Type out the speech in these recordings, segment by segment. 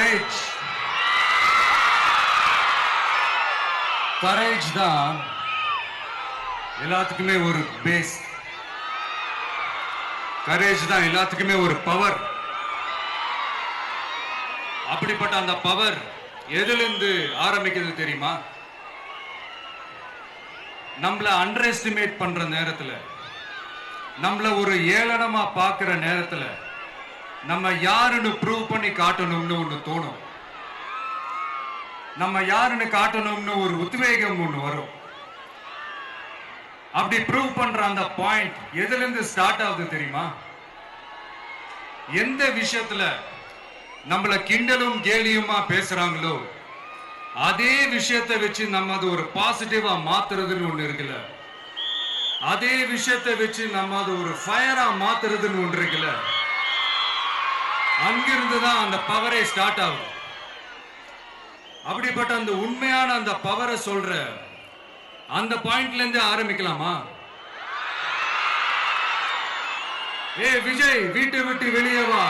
Courage courage தான் எல்லாத்துக்குமே ஒரு பேஸ். கரேஜ் தான் எல்லாத்துக்குமே ஒரு பவர். அப்படிப்பட்ட அந்த பவர் எதிலிருந்து ஆரம்பிக்கிறது தெரியுமா? நம்மள அண்டர் எஸ்டிமேட் பண்ற நேரத்துல, நம்மள ஒரு ஏளனமா பார்க்கிற நேரத்துல, நம்ம யாருன்னு ப்ரூவ் பண்ணி காட்டணும்னு ஒண்ணு தோணும். நம்ம யாருன்னு காட்டணும்னு ஒரு உத்வேகம் ஒண்ணு வரும். அப்படி ப்ரூவ் பண்ற அந்த பாயிண்ட் எதுல இருந்து ஸ்டார்ட் ஆகுது தெரியுமா? எந்த விஷயத்துல நம்மள கிண்டலும் கேலியுமா பேசுறாங்களோ அதே விஷயத்தை வச்சு நம்ம அது ஒரு பாசிட்டிவா மாத்துறதுன்னு ஒண்ணு இருக்குல்ல, அதே விஷயத்தை வச்சு நம்ம அது ஒரு ஃபயரா மாத்துறதுன்னு ஒன்று இருக்குல்ல, அங்கிருந்து தான் அந்த பவரே ஸ்டார்ட் ஆகும். அப்படிப்பட்ட அந்த உண்மையான அந்த பவரை சொல்ற அந்த பாயிண்ட்ல இருந்து ஆரம்பிக்கலாமா? ஏ விஜய், வீட்டை விட்டு வெளியே வா.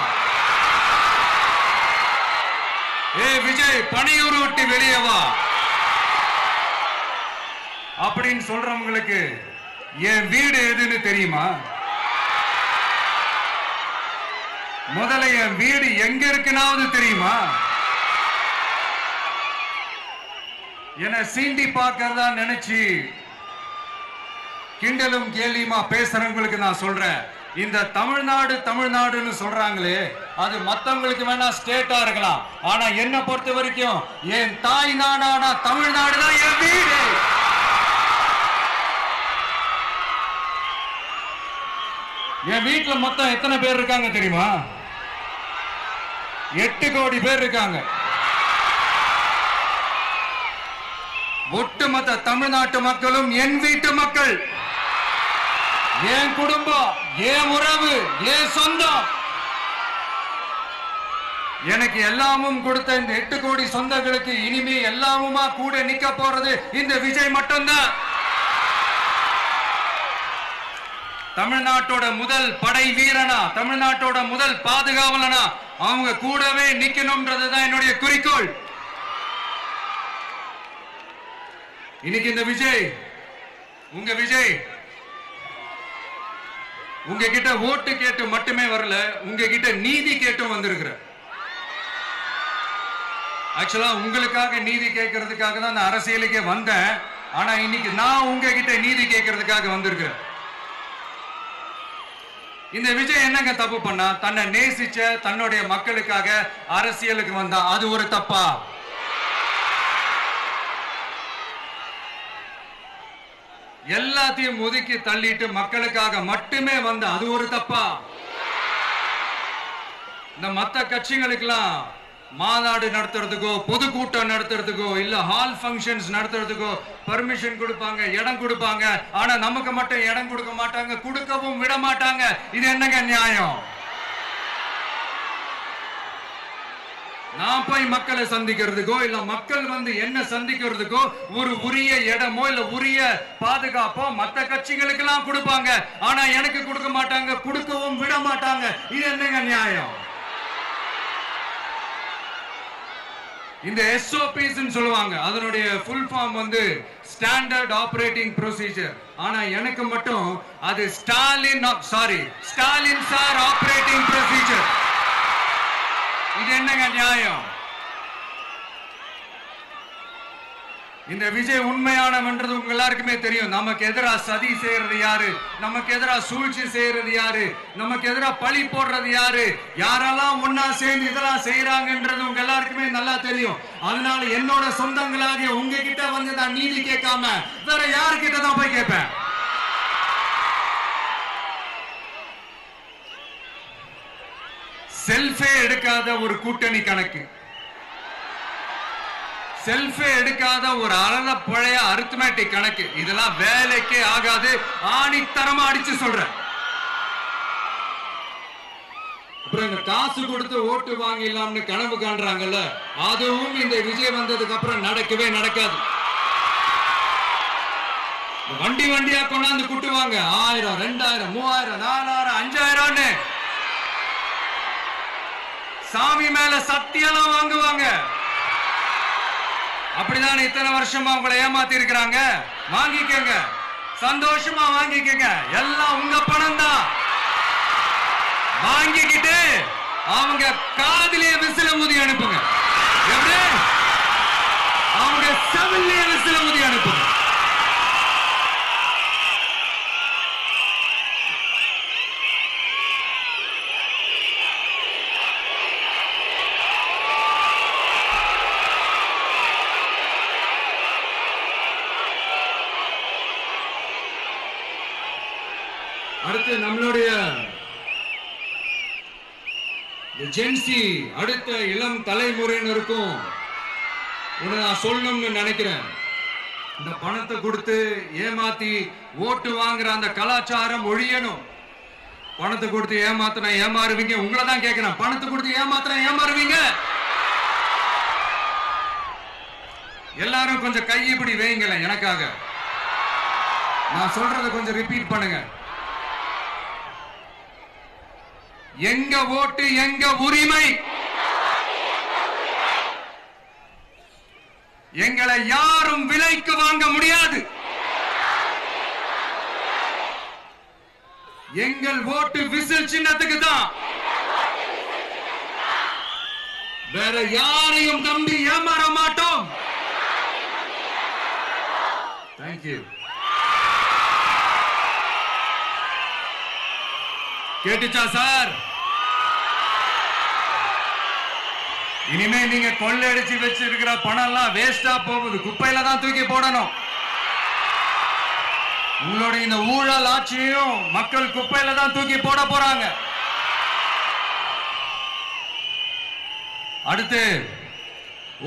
ஏ விஜய், பணியூர் விட்டு வெளியே வா அப்படின்னு சொல்றவங்களுக்கு என் வீடு எதுன்னு தெரியுமா? முதல்ல என் வீடு எங்க இருக்குனாவது தெரியுமா? என சீண்டி பார்க்கறதா நினைச்சு கிண்டலும் கேலியுமா பேசுறவங்களுக்கு நான் சொல்றேன், இந்த தமிழ்நாடு தமிழ்நாடுன்னு சொல்றாங்களே அது மத்தவங்களுக்கு வேணா ஸ்டேட்டா இருக்கலாம், ஆனா என்ன பொறுத்த வரைக்கும் என் தாய் நாடான தமிழ்நாடு தான் என் வீடு. என் வீட்டுல மொத்தம் எத்தனை பேர் இருக்காங்க தெரியுமா? 8 கோடி பேர் இருக்காங்க. ஒட்டுமொத்த தமிழ்நாட்டு மக்களும் என் வீட்டு மக்கள், என் குடும்பம், என் உறவு, என் சொந்தம். எனக்கு எல்லாமும் கொடுத்த இந்த 8 கோடி சொந்தங்களுக்கு இனிமே எல்லாமுமா கூட நிக்க போறது இந்த விஜய் மட்டும்தான். தமிழ்நாட்டோட முதல் படை வீரனா, தமிழ்நாட்டோட முதல் பாதுகாவலனா அவங்க கூடவே நிக்கணும்ன்றதுதான் என்னுடைய குறிக்கோள். இன்னைக்கு இந்த விஜய், உங்க விஜய் உங்ககிட்ட ஓட்டு கேட்டு மட்டுமே வரல, உங்ககிட்ட நீதி கேட்டும் வந்திருக்கிற. ஆக்சுவலா உங்களுக்காக நீதி கேட்கறதுக்காக தான் நான் அரசியலுக்கே வந்தேன். ஆனா இன்னைக்கு நான் உங்ககிட்ட நீதி கேட்கறதுக்காக வந்திருக்கிறேன். இந்த விஜய் என்னங்க தப்பு பண்ணா? தன்னை நேசிச்ச தன்னுடைய மக்களுக்காக அரசியலுக்கு வந்தா அது ஒரு தப்பா? எல்லாத்தையும் ஒதுக்கி தள்ளிட்டு மக்களுக்காக மட்டுமே வந்த அது ஒரு தப்பா? இந்த மத்த கட்சிகளுக்கெல்லாம் மாநாடு நடத்துறதுக்கோ பொதுக்கூட்டம் நடத்துறதுக்கோ இல்ல ஹால் ஃபங்க்ஷன்ஸ் நடத்துறதுக்கோ பர்மிஷன் கொடுப்பாங்க, இடம் கொடுப்பாங்க. ஆனா நமக்கு மட்டும் இடம் கொடுக்க மாட்டாங்க, கொடுக்கவும் விட மாட்டாங்க. இது என்னங்க நியாயம்? நான் போய் மக்களை சந்திக்கிறதுக்கோ இல்ல மக்கள் வந்து என்ன சந்திக்கிறதுக்கோ ஒரு உரிய இடமோ இல்ல உரிய பாதுகாப்போ மத்த கட்சிகளுக்கு எல்லாம் கொடுப்பாங்க. ஆனா எனக்கு கொடுக்க மாட்டாங்க, கொடுக்கவும் விட மாட்டாங்க. இது என்னங்க நியாயம்? இந்த SOPs சொல்லுவாங்க, அதனுடைய ஃபுல் ஃபார்ம் வந்து ஸ்டாண்டர்ட் ஆபரேட்டிங் ப்ரொசீஜர். ஆனா எனக்கு மட்டும் அது ஸ்டாலின் சார் ஆபரேட்டிங் ப்ரொசீஜர். இது என்னங்க நியாயம்? இந்த விஜய் உண்மையானவன்றது உங்க எல்லாருக்குமே தெரியும். நமக்கு எதிராக சதி செய்யறது யாரு, நமக்கு எதிராக சூழ்ச்சி செய்யறது யாரு, நமக்கு எதிராக பழி போடுறது யாரு, யாரெல்லாம் ஒன்னா சேர்ந்து இதெல்லாம் செய்யறாங்கன்றது உங்க எல்லாருக்குமே நல்லா தெரியும். அதனால என்னோட சொந்தங்களாகிய உங்ககிட்ட வந்து நான் நீதி கேட்காம வேற யாருக்கிட்ட தான் போய் கேட்பேன்? செல்ஃபே எடுக்காத ஒரு கூட்டணி கணக்கு, செல்ஃபே எடுக்காத ஒரு அறத பழைய அரித்மெட்டிக் கணக்கு, இதெல்லாம் வேலைக்கே ஆகாது. ஆணித்தரமா அடிச்சு சொல்றேன். அப்புறம் இந்த காசு கொடுத்து ஓட்டு வாங்கிடலாம்னு கனவு காண்றாங்கல்ல, அதுவும் இந்த விஜய் வந்ததுக்கு அப்புறம் நடக்கவே நடக்காது. வண்டி வண்டியா கொண்டாந்து குட்டுவாங்க. 1000, 2000, 3000, 4000, 5000. சாமி மேல சத்தியெல்லாம் வாங்குவாங்க. அப்படிதான் இத்தனை வருஷமா உங்களை ஏமாத்தி இருக்கிறாங்க. வாங்கிக்கங்க, சந்தோஷமா வாங்கிக்கங்க. எல்லாம் உங்க பணம் தான். வாங்கிக்கிட்டு அவங்க காதிலே விசில ஊதி அனுப்புங்க. எப்படி? அவங்க செவிலே விசில ஊதி அனுப்புங்க. அடுத்து நம்மளுடைய ஜென்சி அடுத்த இளம் தலைமுறையினருக்கும் நான் சொல்லணும்னு நினைக்கிறேன். இந்த பணத்தை கொடுத்து ஏமாத்தி ஓட்டு வாங்குற அந்த கலாச்சாரம் ஒழியணும். பணத்தை கொடுத்து ஏமாத்தினா ஏமாறுவீங்க. உங்களை தான் கேட்கிறேன், பணத்தை கொடுத்து ஏமாத்தினா ஏமாறுவீங்க? எல்லாரும் கொஞ்சம் கை இப்படி வைங்களேன் எனக்காக. நான் சொல்றதை கொஞ்சம் ரிப்பீட் பண்ணுங்க. எங்க ஓட்டு எங்க உரிமை. எங்களை யாரும் விலைக்கு வாங்க முடியாது. எங்கள் ஓட்டு விசில் சின்னத்துக்கு தான். வேற யாரையும் நம்பி ஏமாற மாட்டோம். தேங்க்யூ. கேட்டுச்சா சார்? இனிமே நீங்க கொள்ளையடிச்சு வச்சிருக்கிற பணம் எல்லாம் வேஸ்டா போகுது. குப்பையில தான் தூக்கி போடணும். உங்களுடைய இந்த ஊழல் ஆட்சியும் மக்கள் குப்பையில தான் தூக்கி போட போறாங்க. அடுத்து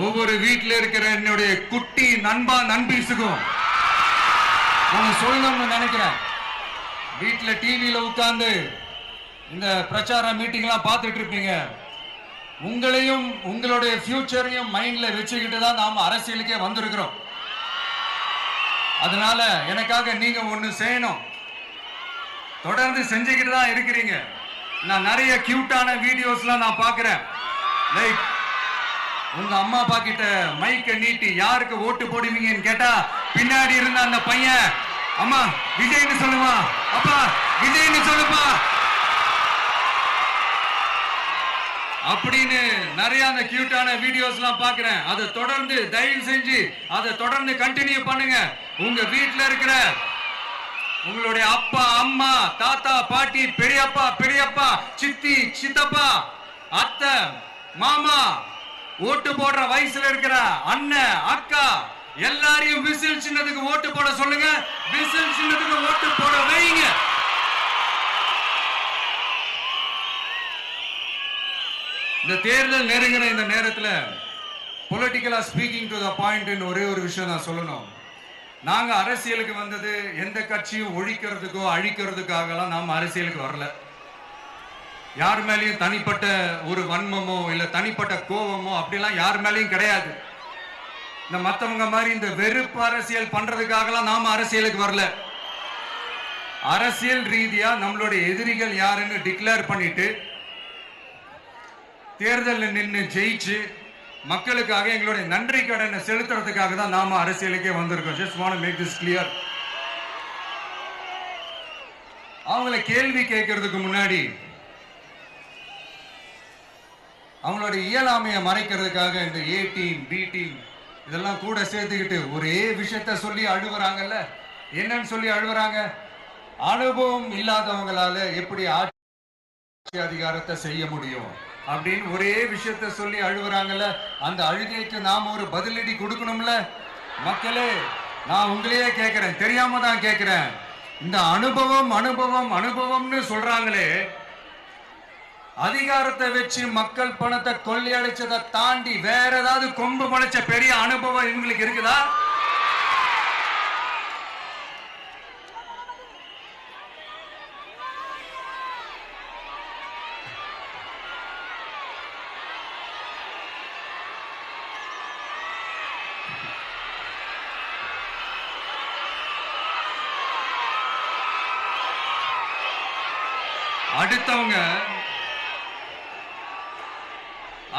ஒவ்வொரு வீட்டில் இருக்கிற என்னுடைய குட்டி நண்பா நண்பீஸுக்கும் நான் சொல்லணும்னு நினைக்கிறேன். வீட்டுல டிவியில உட்கார்ந்து இந்த பிரச்சார மீட்டிங் எல்லாம் பார்த்துட்டு இருப்பீங்க. உங்களையும் உங்களுடைய ஃபியூச்சரையும் மைண்ட்ல வச்சுக்கிட்டு தான் நாம அரசியலுக்கே வந்திருக்கிறோம். அதனால எனக்காக நீங்க ஒண்ணு செய்யணும். தொடர்ந்து செஞ்சுக்கிட்டு தான் இருக்கிறீங்க. நான் நிறைய கியூட்டான வீடியோஸ்லாம் நான் பார்க்கிறேன். லைக் உங்க அம்மா அப்பா கிட்ட மைக்க நீட்டி யாருக்கு ஓட்டு போடுவீங்கன்னு கேட்டா பின்னாடி இருந்த அந்த பையன், அம்மா விஜய்னு சொல்லுமா, அப்பா விஜய்னு சொல்லுப்பா அப்படின்னு நிறைய அந்த கியூட்டான வீடியோஸ் எல்லாம் பாக்குறேன். அதை தொடர்ந்து தயவு செஞ்சு அதை தொடர்ந்து கண்டினியூ பண்ணுங்க. உங்க வீட்டுல இருக்கிற உங்களுடைய அப்பா அம்மா தாத்தா பாட்டி பெரியப்பா பெரியப்பா சித்தி சித்தப்பா அத்தை மாமா ஓட்டு போடுற வயசுல இருக்கிற அண்ணன் அக்கா எல்லாரையும் விசில் சின்னத்துக்கு ஓட்டு போட சொல்லுங்க. விசில் சின்னத்துக்கு ஓட்டு போட வைங்க. இந்த தேர்தல் நெருங்கிற இந்த நேரத்தில் பொலிட்டிக்கலா ஸ்பீக்கிங் டு த பாயிண்ட் ஒரே ஒரு விஷயம் நான் சொல்லணும். நாங்க அரசியலுக்கு வந்தது எந்த கட்சியும் ஒழிக்கிறதுக்கோ அழிக்கிறதுக்காகலாம் நாம அரசியலுக்கு வரல. யார் மேலேயும் தனிப்பட்ட ஒரு வன்மமோ இல்ல தனிப்பட்ட கோபமோ அப்படிலாம் யார் மேலேயும் கிடையாது. இந்த மத்தவங்க மாதிரி இந்த வெறுப்பு அரசியல் பண்றதுக்காகலாம் நாம அரசியலுக்கு வரல. அரசியல் ரீதியா நம்மளுடைய எதிரிகள் யாருன்னு டிக்ளேர் பண்ணிட்டு தேர்தலில் நின்று ஜெயிச்சு மக்களுக்காக எங்களுடைய நன்றி கடனை செலுத்துறதுக்காக தான் நாம அரசியலுக்கே வந்திருக்கோம். Just want to make this clear. அவங்கள கேள்வி கேட்கறதுக்கு முன்னாடி அவங்களோட இயலாமையை மறைக்கிறதுக்காக இந்த ஏ டீம் பி டீம் இதெல்லாம் கூட சேர்த்துக்கிட்டு ஒரே விஷயத்த சொல்லி அழுவுறாங்கல்ல. என்னன்னு சொல்லி அழுவுறாங்க? அனுபவம் இல்லாதவங்களால எப்படி ஆட்சி அதிகாரத்தை செய்ய முடியும் அப்படின்னு ஒரே விஷயத்த சொல்லி அழுவுறாங்கல்ல. அந்த அழுகைக்கு நாம ஒரு பதிலடி கொடுக்கணும்ல. மக்களே, நான் உங்களையே கேட்கிறேன், தெரியாம தான் கேட்கிறேன். இந்த அனுபவம் அனுபவம் அனுபவம்னு சொல்றாங்களே, அதிகாரத்தை வச்சு மக்கள் பணத்தை கொள்ளையடிச்சதை தாண்டி வேற ஏதாவது கொம்பு முளைச்ச பெரிய அனுபவம் இவங்களுக்கு இருக்குதா?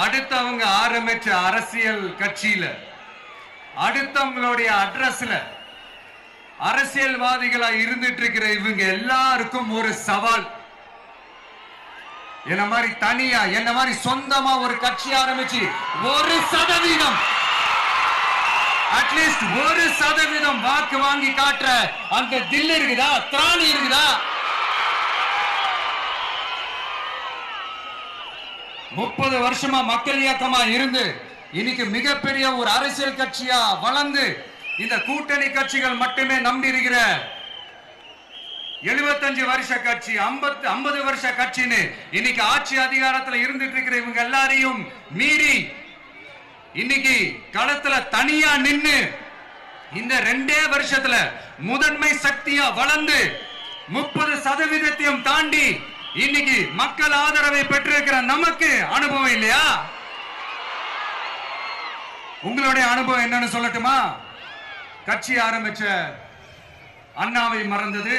அடுத்தவங்க ஆரம்பிச்ச அரசியல் கட்சியில, அடுத்தவங்களுடைய அட்ரஸ்ல அரசியல்வாதிகளா இருந்துட்டு இருக்கிற இவங்க எல்லாருக்கும் ஒரு சவால். என்ன மாதிரி தனியா, என்ன மாதிரி சொந்தமா ஒரு கட்சி ஆரம்பிச்சு 1% அட்லீஸ்ட் 1% வாக்கு வாங்கி காட்டுற அந்த தில் இருக்குதா, திராணி இருக்குதா? 30 வருஷமா மக்கள் இயக்கமா இருந்து இன்னைக்கு மிகப்பெரிய ஒரு அரசியல் கட்சியா வளர்ந்து இந்த கூட்டணி கட்சிகள் மட்டுமே நம்பி இருக்கிற 75 வருஷ கட்சி, 50 வருஷ கட்சின்னு இன்னைக்கு ஆட்சி அதிகாரத்தில் இருந்துட்டு இருக்கிற இவங்க எல்லாரையும் மீறி இன்னைக்கு களத்துல தனியா நின்னு இந்த 2 வருஷத்துல முதன்மை சக்தியா வளர்ந்து 30% தாண்டி இன்னைக்கு மக்கள் ஆதரவை பெற்றிருக்கிற நமக்கு அனுபவம் இல்லையா? உங்களுடைய அனுபவம் என்னன்னு சொல்லட்டுமா? கட்சி ஆரம்பிச்ச அண்ணாவை மறந்தது,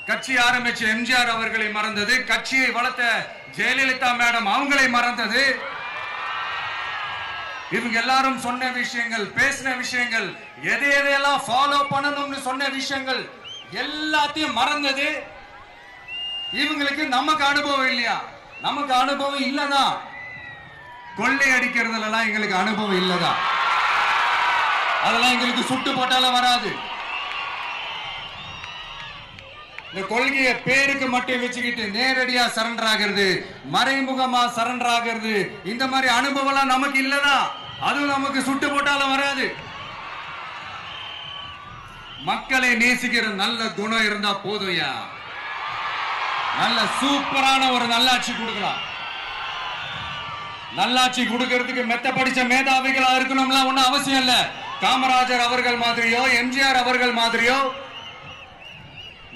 கட்சி ஆரம்பிச்ச எம்ஜிஆர் அவர்களை மறந்தது, கட்சியை வளர்த்த ஜெயலலிதா மேடம் அவங்களை மறந்தது. இவங்க எல்லாரும் சொன்ன விஷயங்கள், பேசின விஷயங்கள், எதையெல்லாம் ஃபாலோ பண்ணணும்னு சொன்ன விஷயங்கள் எல்லாத்தையும் மறந்தது. இவங்களுக்கு நமக்கு அனுபவம் இல்லையா? நமக்கு அனுபவம் இல்லதான். கொள்ளை அடிக்கிறதுல எங்களுக்கு அனுபவம் இல்லதான். அதெல்லாம் எங்களுக்கு சுட்டு போட்டாலும் வராது. இந்த கொள்கையை பேருக்கு மட்டும் வச்சுக்கிட்டு நேரடியா சரண்டர் ஆகிறது, மறைமுகமா சரண்டர் ஆகிறது, இந்த மாதிரி அனுபவம் நமக்கு இல்லதான். அதுவும் நமக்கு சுட்டு போட்டாலும் வராது. மக்களை நேசிக்கிற நல்ல குணம் இருந்தா போதும்யா. நல்ல சூப்பரான ஒரு நல்லாட்சி கொடுக்கலாம். நல்லாட்சி கொடுக்கிறதுக்கு மெத்த படிச்ச மேதாவிகளா இருக்கணும்லாம் ஒன்னும் அவசியம் இல்ல. காமராஜர் அவர்கள் மாதிரியோ, எம்ஜிஆர் அவர்கள் மாதிரியோ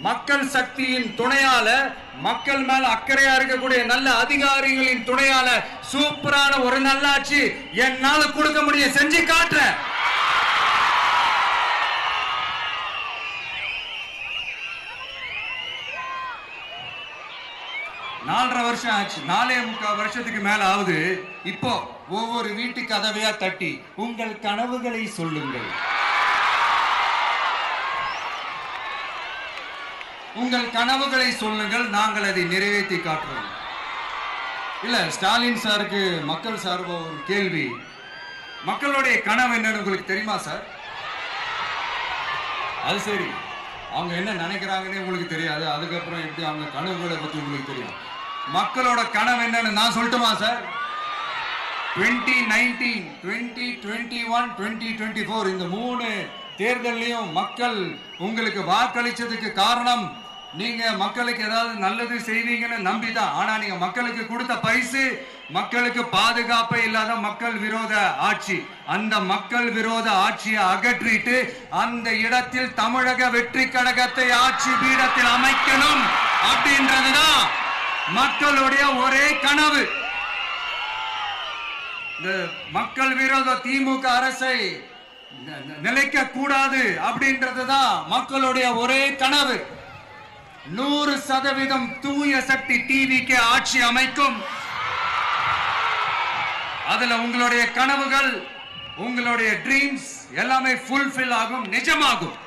மக்கள் சக்தியின் துணையால, மக்கள் மேல அக்கறையா இருக்கக்கூடிய நல்ல அதிகாரிகளின் துணையால சூப்பரான ஒரு நல்லாட்சி என்னால கொடுக்க முடியும், செஞ்சு காட்டுறேன். நாலரை வருஷம் ஆச்சு, 4.25 வருஷத்துக்கு மேல ஆகுது. இப்போ ஒவ்வொரு வீட்டு கதவையா தட்டி உங்கள் கனவுகளை சொல்லுங்கள், உங்கள் கனவுகளை சொல்லுங்கள், நாங்கள் அதை நிறைவேற்றி காட்டுறோம். இல்ல, ஸ்டாலின் சாருக்கு மக்கள் சார்பா ஒரு கேள்வி. மக்களுடைய கனவு என்னன்னு உங்களுக்கு தெரியுமா சார்? அது சரி, அவங்க என்ன நினைக்கிறாங்கன்னு உங்களுக்கு தெரியாது, அதுக்கப்புறம் எப்படி அவங்க கனவுகளை பத்தி உங்களுக்கு தெரியும். மக்களோட கனவு என்னன்னு நான் சொல்லட்டுமா சார்? 2019, 2021, 2024 இந்த 3 தேர்தலையும் மக்கள் உங்களுக்கு வாக்களிச்சதுக்கு காரணம் நீங்க மக்களுக்கு ஏதாவது நல்லது செய்வீங்கன்னு நம்பிதான். ஆனா நீங்க மக்களுக்கு கொடுத்த பரிசு மக்களுக்கு பாதுகாப்பே இல்லாத மக்கள் விரோத ஆட்சி. அந்த மக்கள் விரோத ஆட்சியை அகற்றிட்டு அந்த இடத்தில் தமிழக வெற்றி கழகத்தை ஆட்சி பீடத்தில் அமைக்கணும் அப்படின்றதுதான் மக்களுடைய ஒரே கனவு. இந்த மக்கள் விரோத திமுக அரசை நிலைக்க கூடாது அப்படின்றதுதான் மக்களுடைய ஒரே கனவு. 100% தூய சக்தி டிவிக்கு ஆட்சி அமைக்கும். அதுல உங்களுடைய கனவுகள், உங்களுடைய ட்ரீம்ஸ் எல்லாமே ஃபுல்ஃபில் ஆகும், நிஜமாகும்.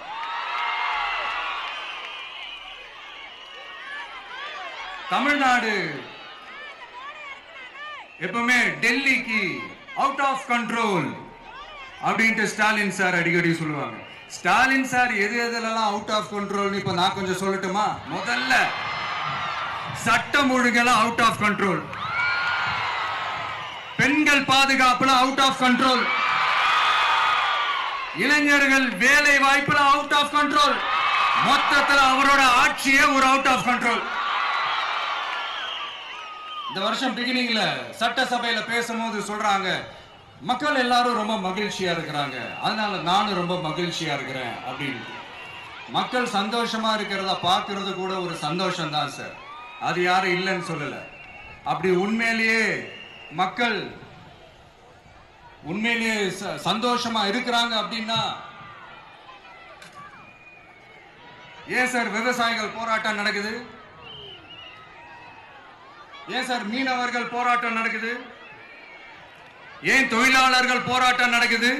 தமிழ்நாடு எப்பவுமே டெல்லிக்கு அவுட் ஆஃப் கண்ட்ரோல் அப்படின்ட்டு ஸ்டாலின் சார் அடிக்கடி சொல்லுவாங்க. ஸ்டாலின் சார் எது எதுலாம் அவுட் ஆஃப் கண்ட்ரோல் இப்ப நான் கொஞ்சம் சொல்லட்டுமா? முதல்ல சட்டம் ஒழுங்கெல்லாம் அவுட் ஆஃப் கண்ட்ரோல், பெண்கள் பாதுகாப்புல அவுட் ஆஃப் கண்ட்ரோல், இளைஞர்கள் வேலை வாய்ப்புல அவுட் ஆஃப் கண்ட்ரோல், மொத்தத்தில் அவரோட ஆட்சியே ஒரு அவுட் ஆஃப் கண்ட்ரோல். இந்த வருஷம் பிகினிங்ல சட்டசபையில பேசும்போது சொல்றாங்க, மக்கள் எல்லாரும் ரொம்ப மகிழ்ச்சியா இருக்கிறாங்க, அதனால நானும் ரொம்ப மகிழ்ச்சியா இருக்கிறேன் அப்படின்னு. மக்கள் சந்தோஷமா இருக்கிறத பார்க்கறது கூட ஒரு சந்தோஷம் தான் சார், அது யாரும் இல்லைன்னு சொல்லல. அப்படி உண்மையிலேயே மக்கள் உண்மையிலேயே சந்தோஷமா இருக்கிறாங்க அப்படின்னா ஏன் சார் விவசாயிகள் போராட்டம் நடக்குது? ஏன் சார் மீனவர்கள் போராட்டம் நடக்குது? ஏன் தொழிலாளர்கள் போராட்டம் நடக்குது?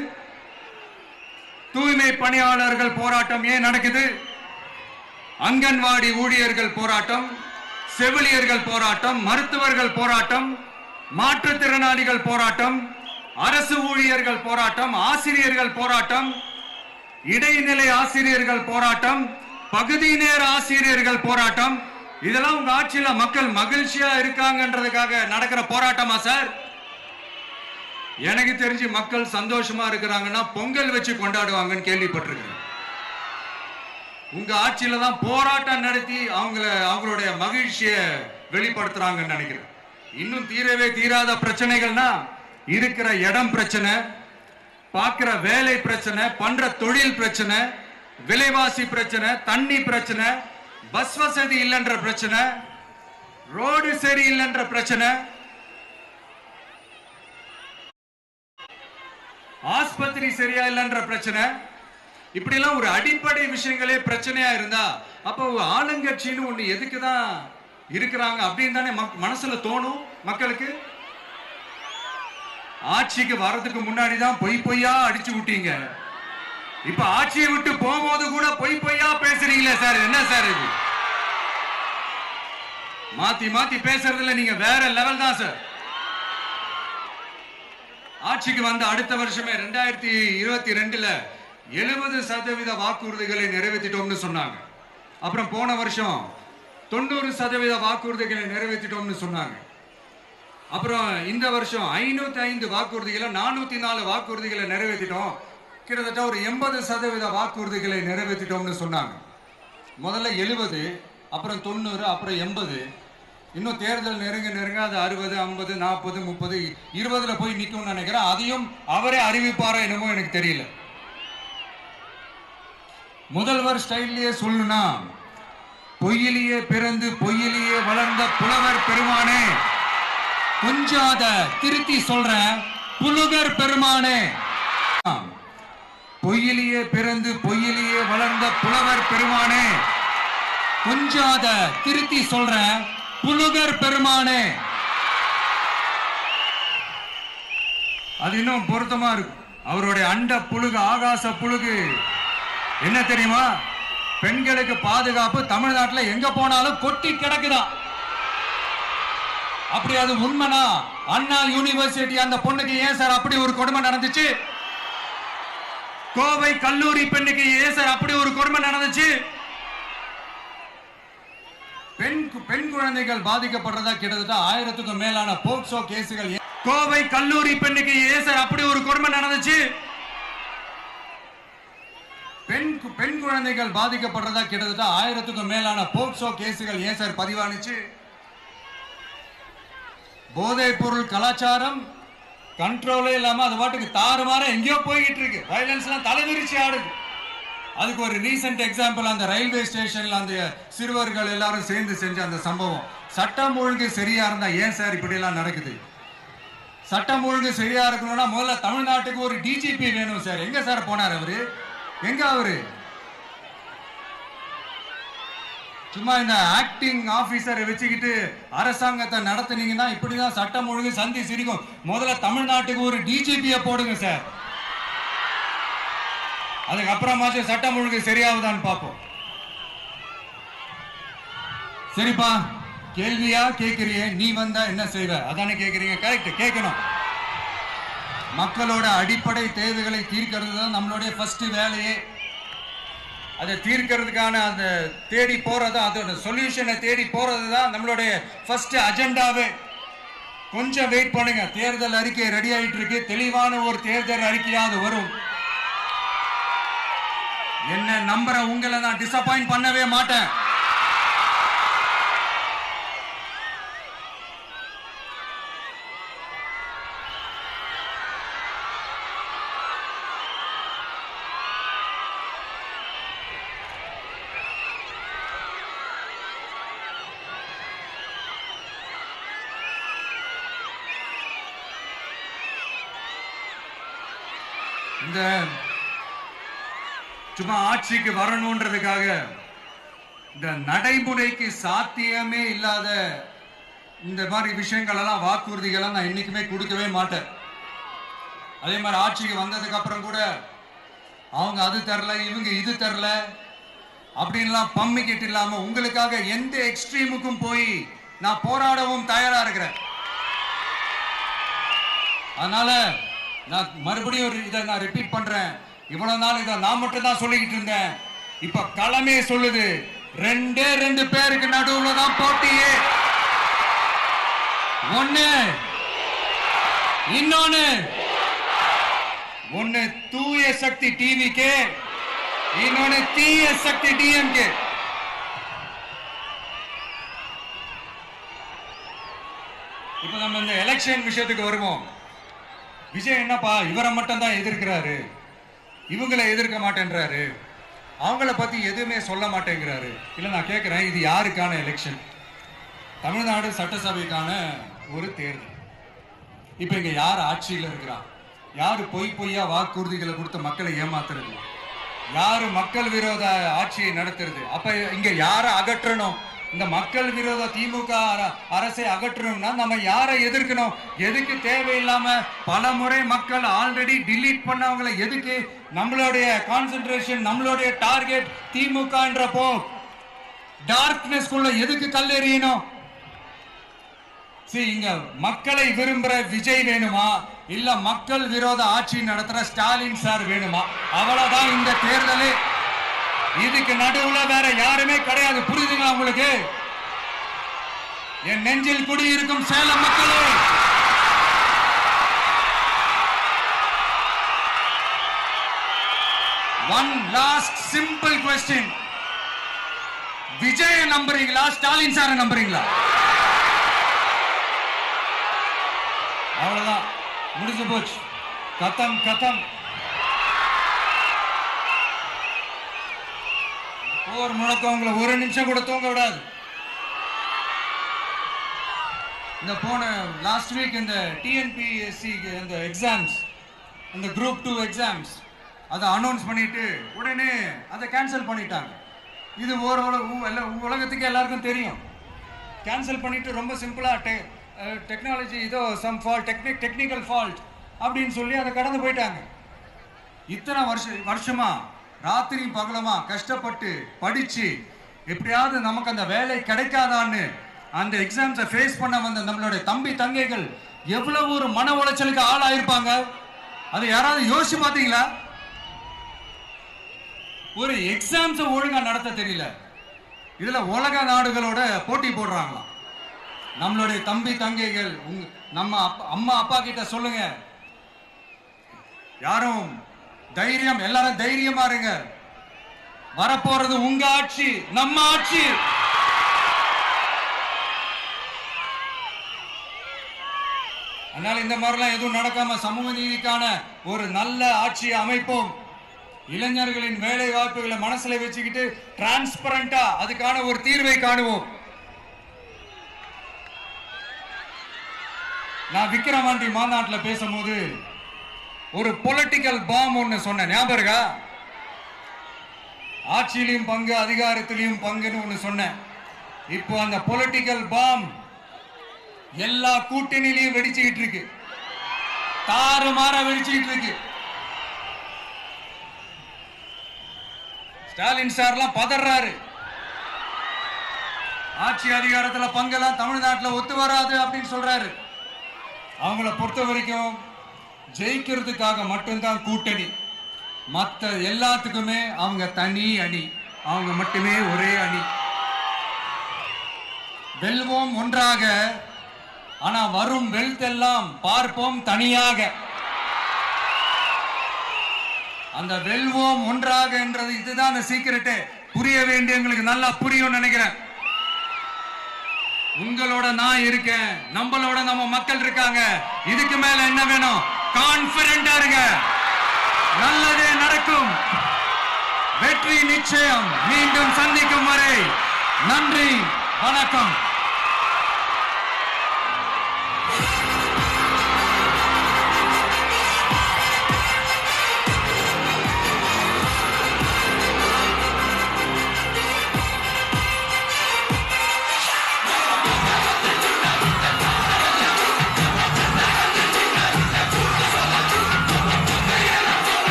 தூய்மை பணியாளர்கள் போராட்டம் ஏன் நடக்குது? அங்கன்வாடி ஊழியர்கள் போராட்டம், செவிலியர்கள் போராட்டம், மருத்துவர்கள் போராட்டம், மாற்றுத்திறனாளிகள் போராட்டம், அரசு ஊழியர்கள் போராட்டம், ஆசிரியர்கள் போராட்டம், இடைநிலை ஆசிரியர்கள் போராட்டம், பகுதி நேர ஆசிரியர்கள் போராட்டம். இதெல்லாம் உங்க ஆட்சியில மக்கள் மகிழ்ச்சியா இருக்காங்கன்றதுக்காக நடக்கிற போராட்டமா சார்? எனக்கு தெரிஞ்சு மக்கள் சந்தோஷமா இருக்கிறாங்கன்னா பொங்கல் வச்சு கொண்டாடுவாங்கன்னு கேள்விப்பட்டிருக்கேன். உங்க ஆட்சியில தான் போராட்டம் நடத்தி அவங்களுடைய மகிழ்ச்சியை வெளிப்படுத்துறாங்கன்னு நினைக்கிறேன். இன்னும் தீரவே தீராத பிரச்சனைகள்னா இருக்கிற இடம் பிரச்சனை, பார்க்கிற வேலை பிரச்சனை, பண்ற தொழில் பிரச்சனை, விலைவாசி பிரச்சனை, தண்ணி பிரச்சனை, பஸ் வசதி இல்லைன்ற பிரச்சனை, ரோடு சரி இல்லைன்ற பிரச்சனை, ஆஸ்பத்திரி சரியா இல்லைன்ற பிரச்சனை. இப்படி எல்லாம் ஒரு அடிப்படை விஷயங்களே பிரச்சனையா இருந்தா அப்போ ஆளுங்கட்சின்னு ஒண்ணு எதுக்குதான் இருக்கிறாங்க அப்படின்னு தானே மனசுல தோணும் மக்களுக்கு. ஆட்சிக்கு வர்றதுக்கு முன்னாடி தான் பொய்யா அடிச்சு விட்டீங்க. இப்ப ஆட்சியை விட்டு போகும்போது கூட பொய்யா பேசுறீங்களே சார், என்ன சார் இது? மாத்தி மாத்தி பேசுறதுல நீங்க வேற லெவல் தான் சார். ஆட்சிக்கு வந்த அடுத்த வருஷமே 2022ல 70% வாக்குறுதிகளை நிறைவேற்றிட்டோம்னு சொன்னாங்க. அப்புறம் போன வருஷம் 90% வாக்குறுதிகளை நிறைவேற்றிட்டோம்னு சொன்னாங்க. அப்புறம் இந்த வருஷம் 505 வாக்குறுதிகளை 404 வாக்குறுதிகளை நிறைவேற்றிட்டோம். கிட்டத்தட்ட ஒரு 80% வாக்குறுதிகளை நிறைவேற்றிட்டோம்னு சொன்னாங்க. முதல்ல 70, அப்புறம் 90, அப்புறம் 80. இன்னும் தேர்தல் நெருங்க அது 60, 50, 40, 30, 20ல போய் நிற்கும்னு நினைக்கிறேன். அதையும் அவரே அறிவிப்பாரா என்னமோ எனக்கு தெரியல. முதல்வர் ஸ்டைல்லையே சொல்லணும்னா, பொய்யிலேயே பிறந்து பொய்யிலேயே வளர்ந்த புலவர் பெருமானே, கொஞ்சம் அத திருத்தி சொல்றேன், புலுகர் பெருமானே. பொய்யிலேயே பிறந்து பொய்யிலேயே வளர்ந்த புலவர் பெருமானே, கொஞ்சம் அத திருத்தி சொல்றேன், புலுகர் பெருமானே. அது இன்னும் பொருத்தமா இருக்கும். அவருடைய அண்ட புழுகு, ஆகாச புழுகு என்ன தெரியுமா? பெண்களுக்கு பாதுகாப்பு தமிழ்நாட்டில் எங்க போனாலும் கொட்டி கிடக்குதான். அப்படி அது உண்மைனா அண்ணா யூனிவர்சிட்டி அந்த பொண்ணுக்கு ஏன் சார் அப்படி ஒரு கொடுமை நடந்துச்சு? கோவை கல்லூரி பெண்ணுக்கு ஏன் சார் அப்படி ஒரு கொடுமை நடந்துச்சு? பெண் குழந்தைகள் பாதிக்கப்படுறதா கிட்டத்தட்ட 1000க்கும் மேலான போக்சோ கேசுகள். கோவை கல்லூரி பெண்ணுக்கு ஏன் சார் அப்படி ஒரு கொடுமை நடந்துச்சு? பெண் குழந்தைகள் பாதிக்கப்படுறதா கிட்டத்தட்ட 1000க்கும் மேலான போக்சோ கேசுகள் ஏன் சார் பதிவானுச்சு? போதைப் பொருள் கலாச்சாரம் கண்ட்ரோலே இல்லாம அது பாட்டுக்கு தாறுமாற எங்கேயோ போய்கிட்டு இருக்கு. வயலன்ஸ் எல்லாம் தலைவிரிச்சு ஆடுது. அதுக்கு ஒரு ரீசெண்ட் எக்ஸாம்பிள் அந்த ரயில்வே ஸ்டேஷன்ல அந்த சிறுவர்கள் எல்லாரும் சேர்ந்து செஞ்ச அந்த சம்பவம். சட்டம் ஒழுங்கு சரியா இருந்தா ஏன் சார் இப்படி எல்லாம் நடக்குது? சட்டம் ஒழுங்கு சரியா இருக்கணும்னா முதல்ல தமிழ்நாட்டுக்கு ஒரு டிஜிபி வேணும் சார். எங்க சார் போனார் அவரு? எங்க அவரு? சும்மா இந்த ஆக்டிங் ஆபீசரை வச்சுக்கிட்டு அரசாங்கத்தை நடத்துனீங்கன்னா இப்படிதான் சட்டம் ஒழுங்கு சந்தி சிரிக்கும். முதல்ல தமிழ்நாட்டுக்கு ஒரு டிஜிபியை போடுங்க சார். அதுக்கப்புறமாச்சும் சட்டம் ஒழுங்கு சரியாகுதான்னு பார்ப்போம். சரிப்பா, கேள்வியா கேட்கிறியே, நீ வந்தா என்ன செய்வ அதானே கேட்கிறீங்க. கரெக்ட், கேட்கணும். மக்களோட அடிப்படை தேவைகளை தீர்க்கிறது தான் நம்மளுடைய ஃபர்ஸ்ட் வேலையே. அதை தீர்க்கிறதுக்கான அந்த தேடி போறது, அதோட சொல்யூஷனை தேடி போறது தான் நம்மளுடைய ஃபர்ஸ்ட் அஜெண்டாவே. கொஞ்சம் வெயிட் பண்ணுங்க, தேர்தல் அறிக்கை ரெடி ஆயிட்டு இருக்கு. தெளிவான ஒரு தேர்தல் அறிக்கையாவது வரும். என்ன நம்புற உங்களை நான் டிசப்பாயிண்ட் பண்ணவே மாட்டேன். இந்த சும்மா ஆட்சிக்கு வரணும்ன்றதுக்காக இந்த நடைமுறைக்கு சாத்தியமே இல்லாத இந்த மாதிரி விஷயங்கள் எல்லாம், வாக்குறுதிகள் நான் என்னைக்குமே கொடுக்கவே மாட்டேன். அதே மாதிரி ஆட்சிக்கு வந்ததுக்கு அப்புறம் கூட அவங்க அது தரல, இவங்க இது தரல அப்படின்லாம் பம்மிக்கிட்டு இல்லாம உங்களுக்காக எந்த எக்ஸ்ட்ரீமுக்கும் போய் நான் போராடவும் தயாரா இருக்கிறேன். அதனால நான் மறுபடியும் இதை நான் ரிப்பீட் பண்றேன். இவ்வளவு நாள் இதை நான் மட்டும் தான் சொல்லிக்கிட்டு இருந்தேன். இப்ப களமே சொல்லுது, ரெண்டு பேருக்கு நடுவுல தான் போட்டியே. ஒன்னு தூய சக்தி டிவிக்கு, இன்னொன்னு தீய சக்தி டிஎம்கே. இப்ப நம்ம இந்த எலெக்ஷன் விஷயத்துக்கு வருவோம். விஜய் என்னப்பா இவரை மட்டும் தான் எதிர்க்கிறாரு, இவங்களை எதிர்க்க மாட்டேன்றாரு, அவங்கள பத்தி எதுவுமே சொல்ல மாட்டேங்கிறாரு. இல்ல நான் கேட்கிறேன், இது யாருக்கான எலெக்ஷன்? தமிழ்நாடு சட்டசபைக்கான ஒரு தேர்தல். இப்ப இங்க யார் ஆட்சியில் இருக்கிறா? யாரு பொய்யா வாக்குறுதிகளை கொடுத்து மக்களை ஏமாத்துறது? யாரு மக்கள் விரோத ஆட்சியை நடத்துறது? அப்ப இங்க யாரை அகற்றணும்? இந்த மக்கள் விரோத திமுக அரசை அகற்றணும்னா நம்ம யாரை எதிர்க்கணும்? எதுக்கு தேவையில்லாம பல முறை மக்கள் ஆல்ரெடி டிலீட் பண்ணவங்களை எதுக்கு நம்மளுடைய கான்சென்ட்ரேஷன், நம்மளுடைய டார்கெட் திமுகன்றப்போ டார்க்னஸ் குள்ள எதுக்கு கல்லெறியணும்? இங்க மக்களை விரும்புற விஜய் வேணுமா, இல்ல மக்கள் விரோத ஆட்சி நடத்துற ஸ்டாலின் சார் வேணுமா? அவ்வளவுதான் இந்த தேர்தலே. இதுக்கு நடுவுல வேற யாருமே கிடையாது. புரியுதுங்களா உங்களுக்கு? என் நெஞ்சில் குடியிருக்கும் சேலம் மக்களே, one last simple question. Vijay நம்புறீங்களா, ஸ்டாலின் சார நம்புறீங்களா? அவ்வளவுதான், முடிஞ்சு போச்சு. கதம். போர் முழக்கம் உங்களை ஒரு நிமிஷம் கூட தூங்க விடாது. இந்த போன லாஸ்ட் வீக் இந்த டிஎன்பிஎஸ்சி இந்த எக்ஸாம்ஸ், இந்த குரூப் 2 எக்ஸாம்ஸ் அதை அனௌன்ஸ் பண்ணிட்டு உடனே அதை கேன்சல் பண்ணிட்டாங்க. இது உலகத்துக்கு எல்லாருக்கும் தெரியும். கேன்சல் பண்ணிட்டு ரொம்ப சிம்பிளா டெக்னாலஜி இதோ சம் ஃபால்ட், டெக்னிக்கல் ஃபால்ட் அப்படின்னு சொல்லி அதை கடந்து போயிட்டாங்க. இத்தனை வருஷமா ராத்திரி பகலமா கஷ்டப்பட்டு படிச்சு எப்படியாவது நமக்கு அந்த வேலை கிடைக்காதான்னு அந்த எக்ஸாம்ஸை ஃபேஸ் பண்ண வந்த நம்மளுடைய தம்பி தங்கைகள் எவ்வளவு ஒரு மன உளைச்சலுக்கு ஆளாயிருப்பாங்க. அதை யாராவது யோசிச்சு பார்த்தீங்களா? ஒரு எக்ஸாம்ஸை ஒழுங்கா நடத்த தெரியல, இதுல உலக நாடுகளோட போட்டி போடுறாங்களாம். நம்மளுடைய தம்பி தங்கைகள் நம்ம அம்மா அப்பா கிட்ட சொல்லுங்க, யாரும் தைரியம், எல்லாரும் தைரியமா இருங்க. வரப்போறது உங்க ஆட்சி, நம்ம ஆட்சி. அதனால இந்த மாதிரிலாம் எதுவும் நடக்காம சமூக நீதிக்கான ஒரு நல்ல ஆட்சியை அமைப்போம். இளைஞர்களின் வேலை வாய்ப்புகளை மனசுல வச்சுக்கிட்டு டிரான்ஸ்பரண்டா அதுக்கான ஒரு தீர்வை காணுவோம். நான் விக்கிரவாண்டி மாநாட்டில் பேசும்போது ஒரு பொலிட்டிக்கல் பாம் ஒன்னு சொன்ன ஞாபகம் இருக்கா? ஆட்சியிலையும் பங்கு, அதிகாரத்திலையும் பங்குன்னு ஒன்னு சொன்னேன். இப்போ அந்த பொலிட்டிக்கல் பாம் எல்லா கூட்டணியிலையும் வெடிச்சுக்கிட்டு இருக்கு, தாறுமாற வெடிச்சுக்கிட்டு இருக்கு. ஸ்டாலின் சார்லாம் பதறாரு. ஆட்சி அதிகாரத்துல பங்கெல்லாம் தமிழ்நாட்டில் ஒத்து வராது அப்படின்னு சொல்றாரு. அவங்கள பொறுத்த வரைக்கும் ஜெயிக்கிறதுக்காக மட்டும்தான் கூட்டணி, மற்ற எல்லாத்துக்குமே அவங்க தனி அணி, அவங்க மட்டுமே ஒரே அணி. வெல்வோம் ஒன்றாக, ஆனா வரும் வெல்த் எல்லாம் பார்ப்போம் தனியாக. அந்த வெல்வோம் ஒன்றாக என்றது இதுதான் அந்த சீக்கிரட்டே. புரிய வேண்டியவங்களுக்கு நல்லா புரியும் நினைக்கிறேன். உங்களோட நான் இருக்கேன், நம்மளோட நம்ம மக்கள் இருக்காங்க. இதுக்கு மேல என்ன வேணும்? கான்பிடென்டா இருங்க, நல்லதே நடக்கும், வெற்றி நிச்சயம். மீண்டும் சந்திக்கும் வரை நன்றி, வணக்கம்.